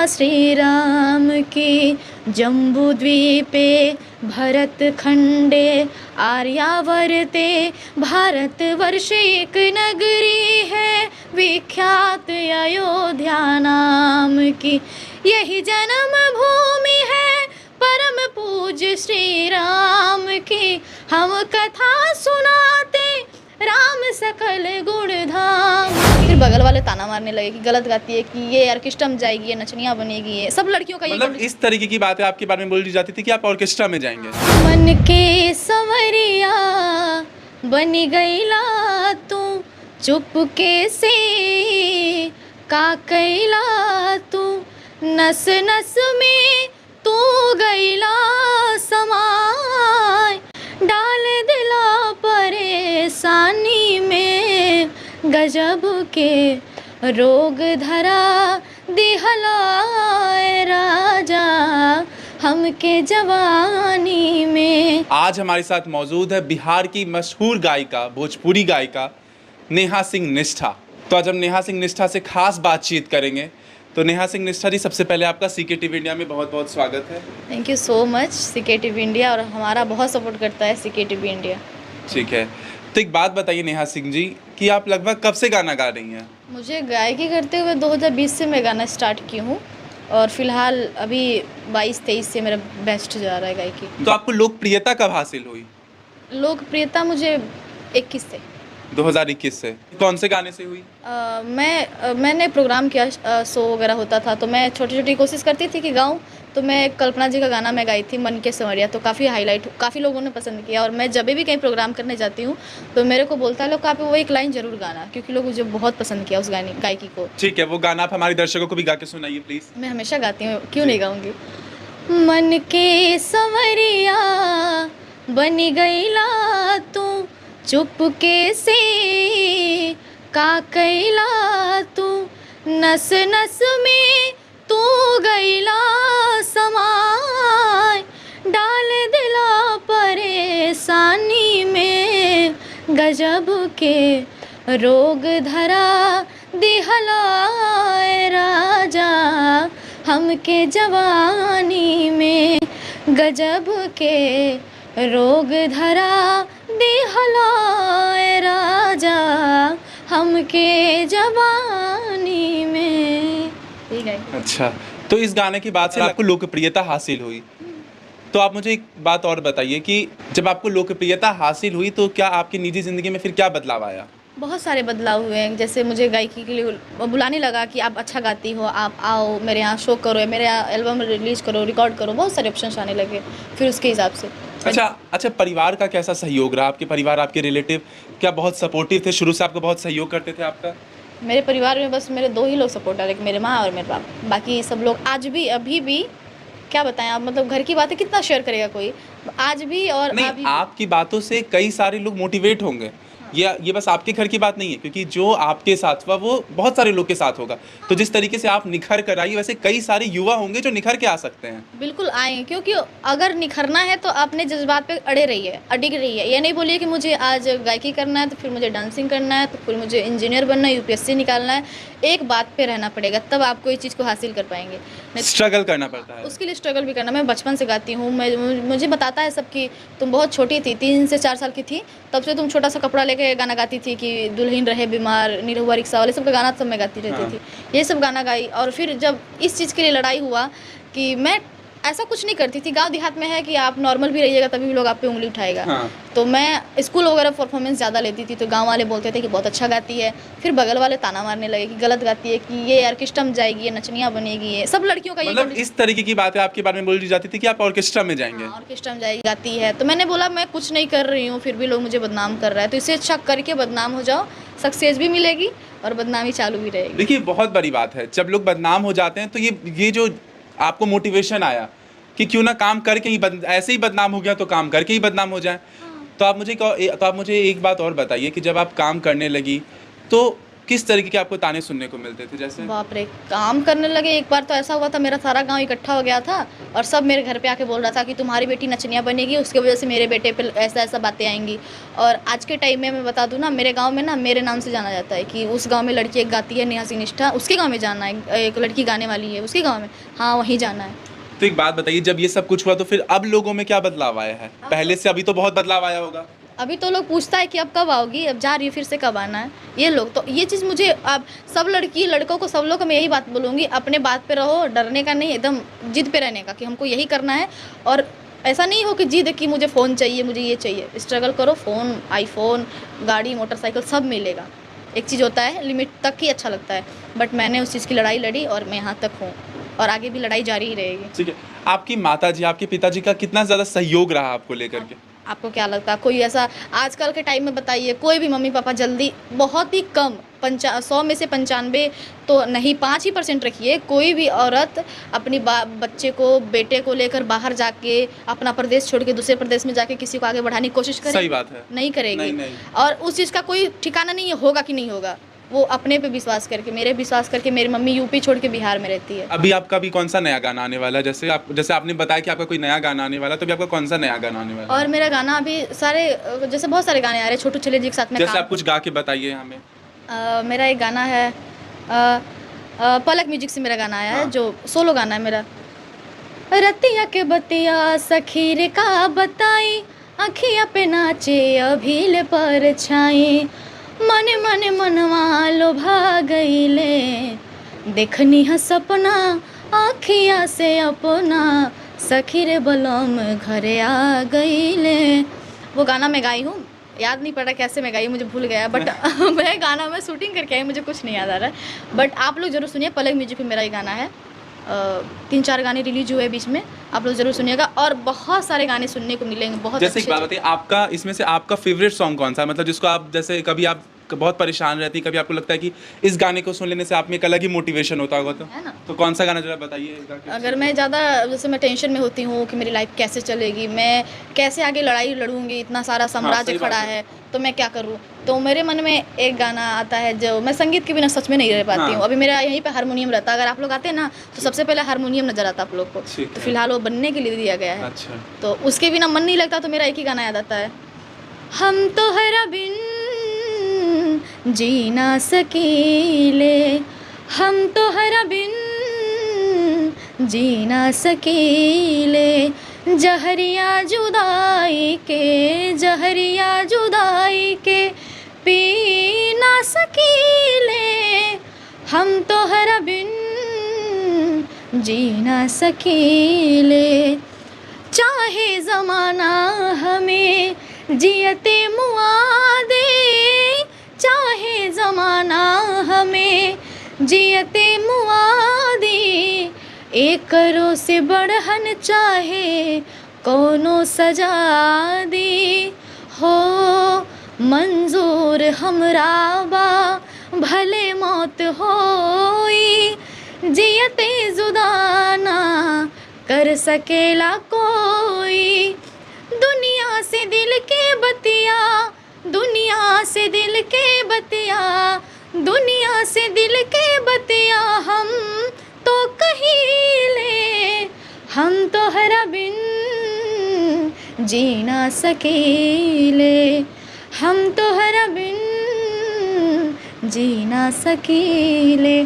श्रीराम की। जम्बूद्वीपे भरतखण्डे आर्यावर्ते भारतवर्षे एक नगरी है विख्यात अयोध्या नाम की। यही जन्म भूमि है परम पूज्य श्री राम की। हम कथा सुनाते राम सकल गुण धाम। फिर बगल वाले ताना मारने लगे कि गलत गाती है, कि ये ऑर्केस्ट्रा में जाएगी, ये नचनिया बनेगी, ये सब लड़कियों का मतलब इस तरीके की बातें आपके बारे में बोली जाती थी कि आप ऑर्केस्ट्रा में जाएंगे। मन के संवरिया बनी गईला तू चुपके से का कैला तू। नस नस में तू गईला समाय डाल दिला परेशानी में। गजब के रोग धरा दिहलाए राजा हमके जवानी में। आज हमारे साथ मौजूद है बिहार की मशहूर गायिका, भोजपुरी गायिका नेहा सिंह निष्ठा। तो आज हम नेहा सिंह निष्ठा से खास बातचीत करेंगे। तो नेहा सिंह निष्ठा जी, सबसे पहले आपका सीके टीवी इंडिया में बहुत बहुत स्वागत है। Thank you so much CK TV India, और हमारा बहुत सपोर्ट करता है सीके टीवी इंडिया। ठीक है, तो एक बात बताइए नेहा सिंह जी कि आप लगभग कब से गाना गा रही हैं? मुझे गायकी करते हुए 2020 से मैं गाना स्टार्ट की हूँ, और फिलहाल अभी 22-23 से मेरा बेस्ट जा रहा है गायकी। तो आपको लोकप्रियता कब हासिल हुई? लोकप्रियता मुझे 21 से 2021 से। कौन से गाने से हुई? मैंने प्रोग्राम किया, शो वगैरह होता था, तो मैं छोटी छोटी कोशिश करती थी कि गाऊं। तो मैं कल्पना जी का गाना मैं गाई थी मन के संवरिया, तो काफ़ी हाईलाइट, काफ़ी लोगों ने पसंद किया। और मैं जब भी कहीं प्रोग्राम करने जाती हूँ तो मेरे को बोलता है लोग, आप वो एक लाइन ज़रूर गाना, क्योंकि लोग मुझे बहुत पसंद किया उस गायकी को। ठीक है, वो गाना आप हमारे दर्शकों को भी गा के सुनाइए प्लीज़। मैं हमेशा गाती हूँ, क्यों नहीं गाऊँगी। मन के संवरिया बनी गईला तू चुपके से का कैला तू। नस नस में तू गईला समाय डाल दिला परेशानी में। गजब के रोग धरा दिहलाए राजा हमके जवानी में। गजब के रोग धरा दिहलाए राजा हमके जवानी में। ठीक है। अच्छा, तो इस गाने की बात से आपको लोकप्रियता हासिल हुई। तो आप मुझे एक बात और बताइए कि जब आपको लोकप्रियता हासिल हुई तो क्या आपकी निजी ज़िंदगी में फिर क्या बदलाव आया? बहुत सारे बदलाव हुए हैं। जैसे मुझे गायकी के लिए बुलाने लगा कि आप अच्छा गाती हो, आप आओ मेरे यहाँ शो करो, मेरे यहाँ एल्बम रिलीज़ करो, रिकॉर्ड करो। बहुत सारे ऑप्शन आने लगे फिर उसके हिसाब से। अच्छा, परिवार का कैसा सहयोग रहा? आपके परिवार, आपके रिलेटिव क्या बहुत सपोर्टिव थे? शुरू से आपको बहुत सहयोग करते थे आपका? मेरे परिवार में बस मेरे 2 ही लोग सपोर्ट है, मेरे माँ और मेरे बाप। बाकी सब लोग आज भी, अभी भी क्या बताएं आप, मतलब घर की बातें कितना शेयर करेगा कोई, आज भी। और नहीं, आपकी बातों से कई सारे लोग मोटिवेट होंगे। ये बस आपके घर की बात नहीं है, क्योंकि जो आपके साथ हुआ वो बहुत सारे लोग के साथ होगा। तो जिस तरीके से आप निखर कर आई, वैसे कई सारे युवा होंगे जो निखर के आ सकते हैं। बिल्कुल आए, क्योंकि अगर निखरना है तो अपने जज्बात पे अड़े रहिए, अडिग रहिए। ये नहीं बोलिए कि मुझे आज गायकी करना है तो फिर मुझे डांसिंग करना है, तो फिर मुझे इंजीनियर बनना है, यूपीएससी निकालना है। एक बात पे रहना पड़ेगा, तब आप कोई चीज़ को हासिल कर पाएंगे। स्ट्रगल करना पड़ता है, उसके लिए स्ट्रगल भी करना। मैं बचपन से गाती हूँ, मुझे बताता है सब कि तुम बहुत छोटी थी, 3 से 4 साल की थी, तब से तुम छोटा सा कपड़ा लेके गाना गाती थी कि दुल्हन रहे बीमार, निरहुआ रिक्शा वाले सब का गाना सब मैं गाती रहती थी। ये सब गाना गाई। और फिर जब इस चीज़ के लिए लड़ाई हुआ कि मैं ऐसा कुछ नहीं करती थी। गांव देहात में है कि आप नॉर्मल भी रहिएगा तभी भी लोग आप पे उंगली उठाएगा। तो मैं स्कूल वगैरह परफॉर्मेंस ज़्यादा लेती थी, तो गांव वाले बोलते थे कि बहुत अच्छा गाती है। फिर बगल वाले ताना मारने लगे कि गलत गाती है, कि ये ऑर्केस्ट्रा में जाएगी, ये नचनिया बनेगी, ये सब लड़कियों का। मतलब इस तरीके की बातें आपके बारे में बोली जाती थी कि आप ऑर्केस्ट्रा में जाएंगे। ऑर्केस्ट्रा में जाएगी, गाती है। तो मैंने बोला मैं कुछ नहीं कर रही हूँ, फिर भी लोग मुझे बदनाम कर रहा है, तो इससे अच्छा करके बदनाम हो जाओ, सक्सेस भी मिलेगी और बदनामी चालू भी रहेगी। देखिए, बहुत बड़ी बात है जब लोग बदनाम हो जाते हैं। तो ये जो आपको मोटिवेशन आया कि क्यों ना काम करके ही ऐसे ही बदनाम हो गया तो काम करके ही बदनाम हो जाए। तो आप मुझे एक बात और बताइए कि जब आप काम करने लगी तो किस तरीके के आपको ताने सुनने को मिलते थे? जैसे बाप रे, काम करने लगे। एक बार तो ऐसा हुआ था, मेरा सारा गांव इकट्ठा हो गया था और सब मेरे घर पे आके बोल रहा था कि तुम्हारी बेटी नचनिया बनेगी, उसकी वजह से मेरे बेटे पे ऐसा ऐसा बातें आएंगी। और आज के टाइम में मैं बता दूं ना, मेरे गांव में ना मेरे नाम से जाना जाता है कि उस गांव में लड़की एक गाती है, नेहा सिंह निष्ठा, उसके गाँव में जाना है। एक लड़की गाने वाली है, उसके गाँव में, हाँ वहीं जाना है। तो एक बात बताइए, जब ये सब कुछ हुआ तो फिर अब लोगों में क्या बदलाव आया है? पहले से अभी तो बहुत बदलाव आया होगा। अभी तो लोग पूछता है कि अब कब आओगी, अब जा रही है, फिर से कब आना है। ये लोग तो ये चीज़ मुझे, अब सब लड़की लड़कों को, सब लोग को मैं यही बात बोलूँगी, अपने बात पे रहो, डरने का नहीं, एकदम जिद पे रहने का कि हमको यही करना है। और ऐसा नहीं हो कि जिद कि मुझे फ़ोन चाहिए, मुझे ये चाहिए। स्ट्रगल करो, फ़ोन, आईफोन, गाड़ी, मोटरसाइकिल सब मिलेगा। एक चीज़ होता है लिमिट तक ही अच्छा लगता है, बट मैंने उस चीज़ की लड़ाई लड़ी और मैं यहाँ तक हूँ और आगे भी लड़ाई जारी ही रहेगी। ठीक है, आपकी माताजी, आपके पिताजी का कितना ज़्यादा सहयोग रहा आपको लेकर के? आपको क्या लगता है कोई ऐसा आजकल के टाइम में बताइए, कोई भी मम्मी पापा जल्दी, बहुत ही कम, 100 में से 95 तो नहीं, 5% रखिए, कोई भी औरत अपनी बच्चे को, बेटे को लेकर बाहर जाके, अपना प्रदेश छोड़ के दूसरे प्रदेश में जाके किसी को आगे बढ़ाने की कोशिश करेगी? सही बात है, नहीं करेगी। नहीं। और उस चीज़ का कोई ठिकाना नहीं है, होगा कि नहीं होगा। वो अपने पे विश्वास करके, मेरे विश्वास करके, मेरी मम्मी यूपी छोड़ के बिहार में रहती है। अभी आपका भी कौन सा नया गाना आने वाला है? जैसे आपने बताया कि आपका कोई नया गाना आने वाला है, तो अभी आपका कौन सा नया गाना आने वाला है? और मेरा गाना अभी सारे, जैसे बहुत सारे गाने आ रहे हैं, छोटू छेले जी के साथ में जैसे आप कुछ गा के बताइए हमें। मेरा एक गाना है, पलक म्यूजिक से मेरा गाना आया है, हाँ। जो सोलो गाना है मेरा। रतिया के बतिया सखीर का बताई, अखिया पे नाचे अभील पर छाई, मन मन मनवा लोभा गईले, देखनी है सपना आखिया से अपना, सखीर बलम घरे आ गईले। वो गाना मैं गाई हूँ, याद नहीं पड़ा कैसे मैं गाई, मुझे भूल गया, बट मैं गाना में शूटिंग करके आई, मुझे कुछ नहीं याद आ रहा है। बट आप लोग जरूर सुनिए, पलक म्यूजिक पे मेरा ये गाना है। 3-4 गाने रिलीज हुए बीच में, आप लोग जरूर सुनिएगा और बहुत सारे गाने सुनने को मिलेंगे। बहुत जैसे एक अच्छे बात बताइए, आपका इसमें से आपका फेवरेट सॉन्ग कौन सा है? मतलब जिसको आप, जैसे कभी आप बहुत परेशान रहती, कभी आपको लगता है कि इस गाने को सुन लेने से आप में एक अलग ही मोटिवेशन होता होगा, तो है ना। तो कौन सा गाना जरा बताइए गा के? अगर मैं ज़्यादा, जैसे मैं टेंशन में होती हूँ कि मेरी लाइफ कैसे चलेगी, मैं कैसे आगे लड़ाई लड़ूंगी, इतना सारा साम्राज्य सही बात खड़ा है। है, तो मैं क्या करूँ, तो मेरे मन में एक गाना आता है, जो मैं संगीत के बिना सच में नहीं रह पाती हाँ। हूँ। अभी मेरा यहीं पे हारमोनियम रहता है, अगर आप लोग आते हैं ना तो सबसे पहले हारमोनियम नजर आता है आप लोग को, ठीक तो है। फिलहाल वो बनने के लिए दिया गया है। अच्छा, तो उसके बिना मन नहीं लगता, तो मेरा एक ही गाना याद आता है, हम तो हरा बिन जी ना सकीले, हम तो हरा बिन जी ना सकीले, जहरिया जुदाई के, जहरिया जुदाई के पी ना सकीले, हम तो हरा बिन जी ना सकीले, चाहे ज़माना हमें जियते मुआ दे, चाहे ज़माना हमें जियते मुआ दे, एक करो से बढ़हन चाहे कोनो सजा दी, हो मंजूर हमरा बा भले मौत होई, जियते जुदाना कर सकेला कोई, दुनिया से दिल के बतिया, दुनिया से दिल के बतिया, दुनिया से दिल के बतिया, हम तो कहीले, हम तो हरा बिन जी ना सकीले, हम तो हरा बिन जी ना सकीले।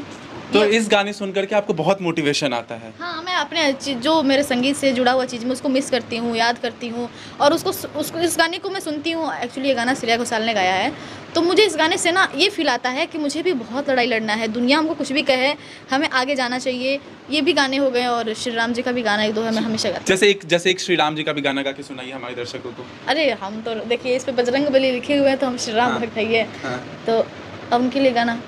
तो इस गाने सुन करके आपको बहुत मोटिवेशन आता है? हाँ, मैं अपने जो मेरे संगीत से जुड़ा हुआ चीज़, मैं उसको मिस करती हूँ, याद करती हूँ और उसको इस गाने को मैं सुनती हूँ। एक्चुअली ये गाना श्रेया घोषाल ने गाया है, तो मुझे इस गाने से ना ये फील आता है कि मुझे भी बहुत लड़ाई लड़ना है, दुनिया हमको कुछ भी कहे, हमें आगे जाना चाहिए। ये भी गाने हो गए और श्री राम जी का भी गाना 1-2 है, मैं हमेशा गाती हूँ। जैसे एक श्री राम जी का भी गाना गा के सुनाइए हमारे दर्शकों को। अरे हम तो देखिए, इस पे बजरंगबली लिखे हुए हैं, तो हम श्री राम भक्त है, हाँ। तो अब उनके लिए गाना,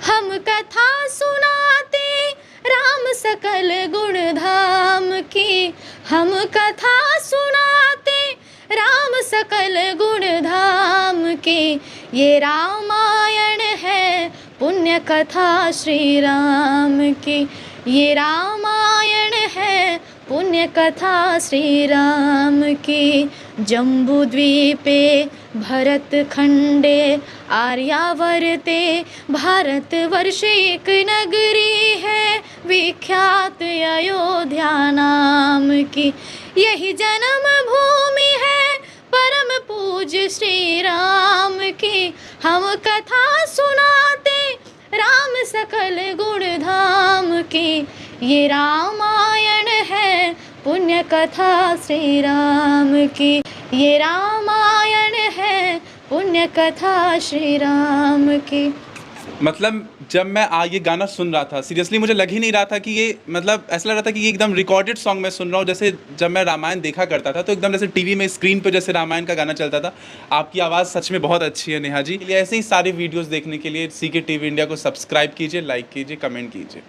हम कथा सुनाते राम सकल गुण धाम की, हम कथा सुनाते राम सकल गुण धाम की, ये रामायण है पुण्य कथा श्री राम की, ये रामायण है पुण्य कथा श्री राम की, जम्बू द्वीपे भरत खंडे आर्यावर्ते भारतवर्ष एक नगरी है विख्यात अयोध्या नाम की। यही जन्म भूमि है परम पूज्य श्री राम की। हम कथा सुनाते राम सकल गुण धाम की। ये रामायण है पुण्य कथा श्री राम की। ये रामायण है पुण्य कथा श्री राम की। मतलब जब मैं ये गाना सुन रहा था, सीरियसली मुझे लग ही नहीं रहा था कि ये, मतलब ऐसा लग रहा था कि ये एकदम रिकॉर्डेड सॉन्ग मैं सुन रहा हूँ। जैसे जब मैं रामायण देखा करता था तो एकदम जैसे टीवी में स्क्रीन पे जैसे रामायण का गाना चलता था। आपकी आवाज़ सच में बहुत अच्छी है नेहा जी। ऐसे ही सारे वीडियोस देखने के लिए CK TV इंडिया को सब्सक्राइब कीजिए, लाइक कीजिए, कमेंट कीजिए।